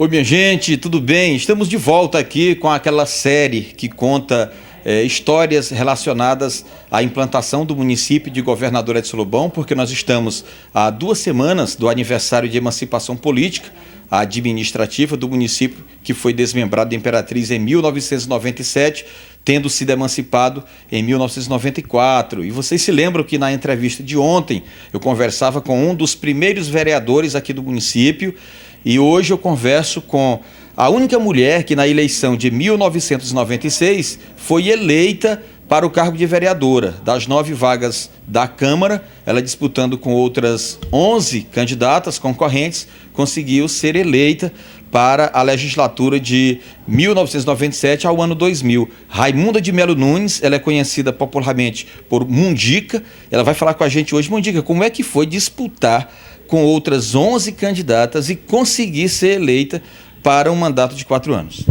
Oi, minha gente, tudo bem? Estamos de volta aqui com aquela série que conta histórias relacionadas à implantação do município de Governador Edson Lobão, porque nós estamos há 2 semanas do aniversário de emancipação política administrativa do município, que foi desmembrado da Imperatriz em 1997, tendo sido emancipado em 1994. E vocês se lembram que na entrevista de ontem eu conversava com um dos primeiros vereadores aqui do município, e hoje eu converso com a única mulher que na eleição de 1996 foi eleita para o cargo de vereadora. Das 9 vagas da Câmara, ela disputando com outras 11 candidatas concorrentes, conseguiu ser eleita para a legislatura de 1997 ao ano 2000. Raimunda de Melo Nunes, ela é conhecida popularmente por Mundica. Ela vai falar com a gente hoje. Mundica, como é que foi disputar com outras 11 candidatas e conseguir ser eleita para um mandato de 4 anos?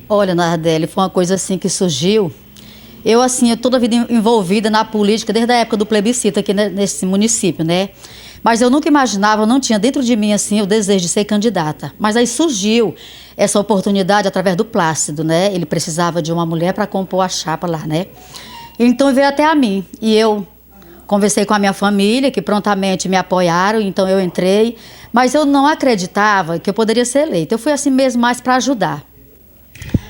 Olha, Nardelli, foi uma coisa assim que surgiu. Eu toda a vida envolvida na política, desde a época do plebiscito aqui nesse município, né? Mas eu nunca imaginava, eu não tinha dentro de mim, assim, o desejo de ser candidata. Mas aí surgiu essa oportunidade através do Plácido, né? Ele precisava de uma mulher para compor a chapa lá, né? Então veio até a mim. E eu conversei com a minha família, que prontamente me apoiaram, então eu entrei. Mas eu não acreditava que eu poderia ser eleita. Eu fui assim mesmo mais para ajudar.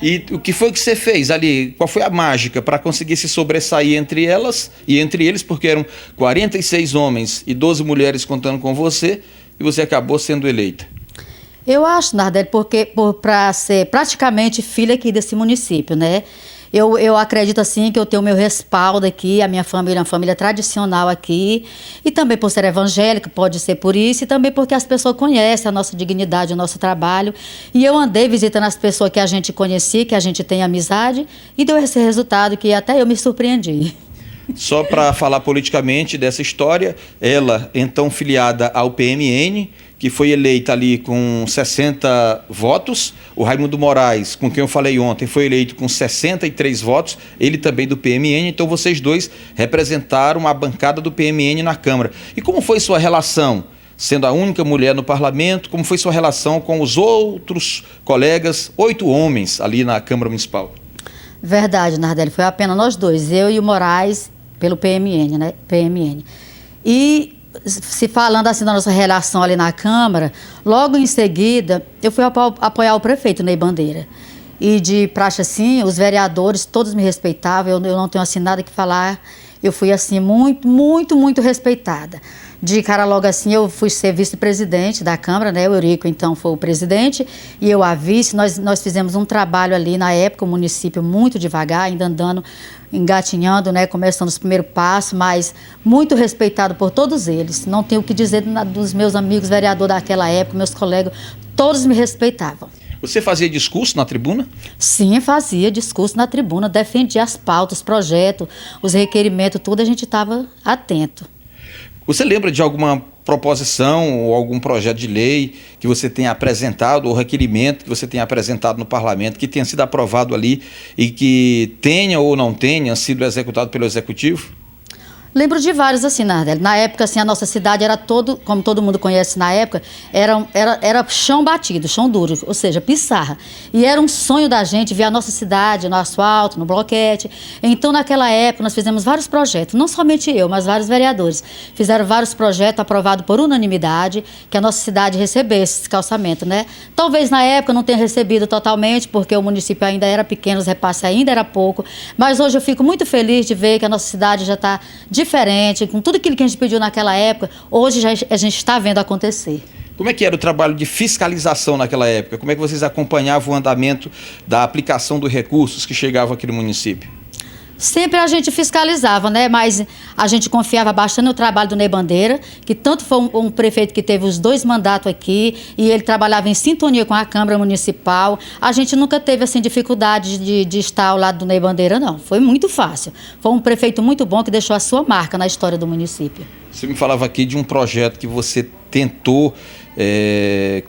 E o que foi que você fez ali? Qual foi a mágica para conseguir se sobressair entre elas e entre eles? Porque eram 46 homens e 12 mulheres contando com você, e você acabou sendo eleita. Eu acho, Nardelli, porque para ser praticamente filha aqui desse município, né? Eu acredito assim que eu tenho o meu respaldo aqui, a minha família é uma família tradicional aqui, e também por ser evangélica, pode ser por isso, e também porque as pessoas conhecem a nossa dignidade, o nosso trabalho, e eu andei visitando as pessoas que a gente conhecia, que a gente tem amizade, e deu esse resultado que até eu me surpreendi. Só para falar politicamente dessa história, ela, então filiada ao PMN, que foi eleita ali com 60 votos. O Raimundo Moraes, com quem eu falei ontem, foi eleito com 63 votos, ele também do PMN. Então vocês dois representaram a bancada do PMN na Câmara. E como foi sua relação, sendo a única mulher no parlamento, como foi sua relação com os outros colegas, 8 homens ali na Câmara Municipal? Verdade, Nardelli, foi apenas nós dois, eu e o Moraes, pelo PMN, né? PMN. E se falando assim da nossa relação ali na Câmara, logo em seguida eu fui apoiar o prefeito Ney Bandeira. E de praxe assim, os vereadores todos me respeitavam, eu não tenho assim nada que falar, eu fui assim muito respeitada. De cara logo assim, eu fui ser vice-presidente da Câmara, né? O Eurico então foi o presidente e eu a vice. Nós fizemos um trabalho ali na época, o município muito devagar, ainda andando, engatinhando, né? Começando os primeiros passos, mas muito respeitado por todos eles. Não tenho o que dizer dos meus amigos vereadores daquela época, meus colegas, todos me respeitavam. Você fazia discurso na tribuna? Sim, fazia discurso na tribuna, defendia as pautas, os projetos, os requerimentos, tudo a gente estava atento. Você lembra de alguma proposição ou algum projeto de lei que você tenha apresentado, ou requerimento que você tenha apresentado no parlamento, que tenha sido aprovado ali e que tenha ou não tenha sido executado pelo Executivo? Lembro de vários assim, Nardelli. Na época, assim, a nossa cidade era como todo mundo conhece na época, era chão batido, chão duro, ou seja, pissarra. E era um sonho da gente ver a nossa cidade no asfalto, no bloquete. Então, naquela época, nós fizemos vários projetos, não somente eu, mas vários vereadores. Fizeram vários projetos aprovados por unanimidade, que a nossa cidade recebesse esse calçamento, né? Talvez na época não tenha recebido totalmente, porque o município ainda era pequeno, os repasses ainda era pouco. Mas hoje eu fico muito feliz de ver que a nossa cidade já está diferente, com tudo aquilo que a gente pediu naquela época, hoje já a gente está vendo acontecer. Como é que era o trabalho de fiscalização naquela época? Como é que vocês acompanhavam o andamento da aplicação dos recursos que chegavam aqui no município? Sempre a gente fiscalizava, né? Mas a gente confiava bastante no trabalho do Ney Bandeira, que tanto foi um prefeito que teve os 2 mandatos aqui e ele trabalhava em sintonia com a Câmara Municipal. A gente nunca teve assim dificuldade de estar ao lado do Ney Bandeira, não. Foi muito fácil. Foi um prefeito muito bom que deixou a sua marca na história do município. Você me falava aqui de um projeto que você tentou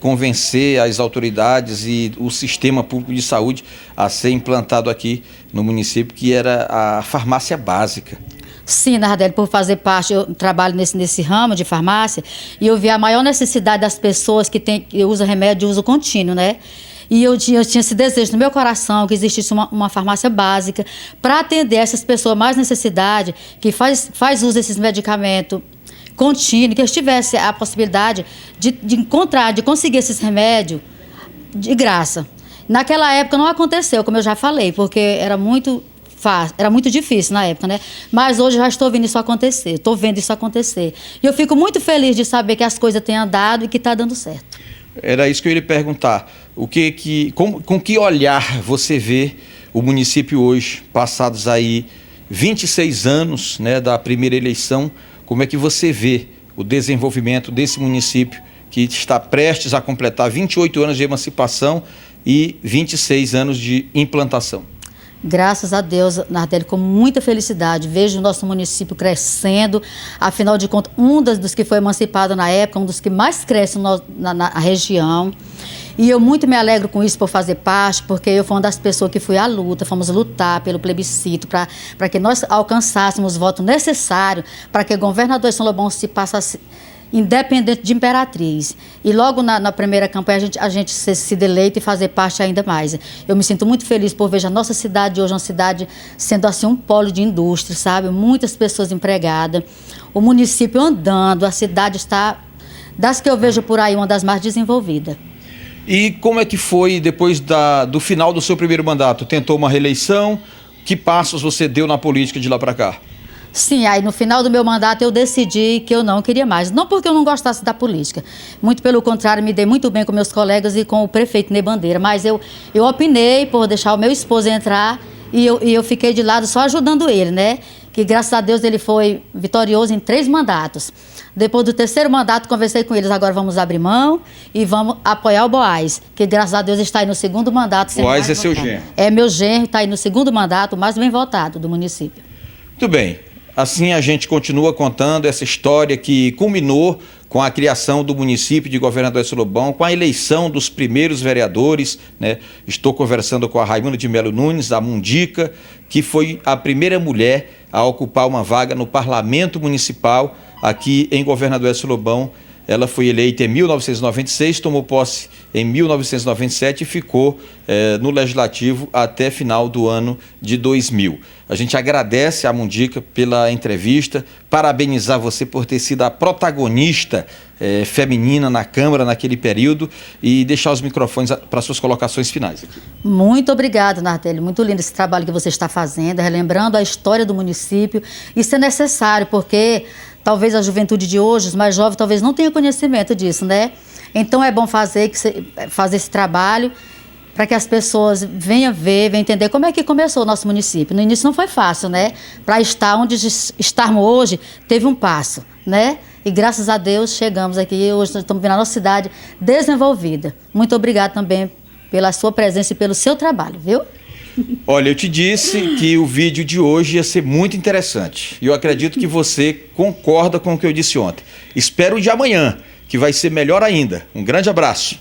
convencer as autoridades e o sistema público de saúde a ser implantado aqui no município, que era a farmácia básica. Sim, Nardelli, por fazer parte, eu trabalho nesse ramo de farmácia, e eu vi a maior necessidade das pessoas que usam remédio de uso contínuo, né? E eu tinha esse desejo no meu coração que existisse uma farmácia básica para atender essas pessoas mais necessidade, que faz uso desses medicamentos contínuo, que eles tivessem a possibilidade de conseguir esses remédios de graça. Naquela época não aconteceu, como eu já falei, porque era muito difícil na época, né? Mas hoje já estou vendo isso acontecer, estou vendo isso acontecer. E eu fico muito feliz de saber que as coisas têm andado e que está dando certo. Era isso que eu ia lhe perguntar. Com que olhar você vê o município hoje, passados aí 26 anos, né, da primeira eleição, como é que você vê o desenvolvimento desse município que está prestes a completar 28 anos de emancipação e 26 anos de implantação? Graças a Deus, Nardelli, com muita felicidade, vejo o nosso município crescendo. Afinal de contas, dos que foi emancipado na época, um dos que mais cresce na região. E eu muito me alegro com isso, por fazer parte, porque eu fui uma das pessoas que fui à luta, fomos lutar pelo plebiscito, para que nós alcançássemos o voto necessário para que o governador de São Lobão se passasse independente de Imperatriz. E logo na primeira campanha a gente se deleita e fazer parte ainda mais. Eu me sinto muito feliz por ver a nossa cidade hoje, uma cidade sendo assim um polo de indústria, sabe? Muitas pessoas empregadas, o município andando, a cidade está, das que eu vejo por aí, uma das mais desenvolvidas. E como é que foi depois do final do seu primeiro mandato? Tentou uma reeleição? Que passos você deu na política de lá para cá? Sim, aí no final do meu mandato eu decidi que eu não queria mais. Não porque eu não gostasse da política. Muito pelo contrário, me dei muito bem com meus colegas e com o prefeito Ney Bandeira. Mas eu opinei por deixar o meu esposo entrar e eu fiquei de lado só ajudando ele, né? Que graças a Deus ele foi vitorioso em 3 mandatos. Depois do terceiro mandato, conversei com eles, agora vamos abrir mão e vamos apoiar o Boaz, que graças a Deus está aí no segundo mandato. Boaz é seu genro? É meu genro, está aí no segundo mandato, o mais bem votado do município. Muito bem. Assim a gente continua contando essa história que culminou com a criação do município de Governador Edson Lobão, com a eleição dos primeiros vereadores, né? Estou conversando com a Raimunda de Melo Nunes, a Mundica, que foi a primeira mulher a ocupar uma vaga no Parlamento Municipal aqui em Governador Edson Lobão. Ela foi eleita em 1996, tomou posse em 1997 e ficou no Legislativo até final do ano de 2000. A gente agradece a Mundica pela entrevista, parabenizar você por ter sido a protagonista feminina na Câmara naquele período e deixar os microfones para suas colocações finais aqui. Muito obrigada, Nardelli. Muito lindo esse trabalho que você está fazendo, relembrando a história do município. Isso é necessário, porque talvez a juventude de hoje, os mais jovens, talvez não tenham conhecimento disso, né? Então é bom fazer esse trabalho para que as pessoas venham ver, venham entender como é que começou o nosso município. No início não foi fácil, né? Para estar onde estarmos hoje, teve um passo, né? E graças a Deus chegamos aqui, hoje nós estamos vendo a nossa cidade desenvolvida. Muito obrigada também pela sua presença e pelo seu trabalho, viu? Olha, eu te disse que o vídeo de hoje ia ser muito interessante. E eu acredito que você concorda com o que eu disse ontem. Espero o de amanhã, que vai ser melhor ainda. Um grande abraço.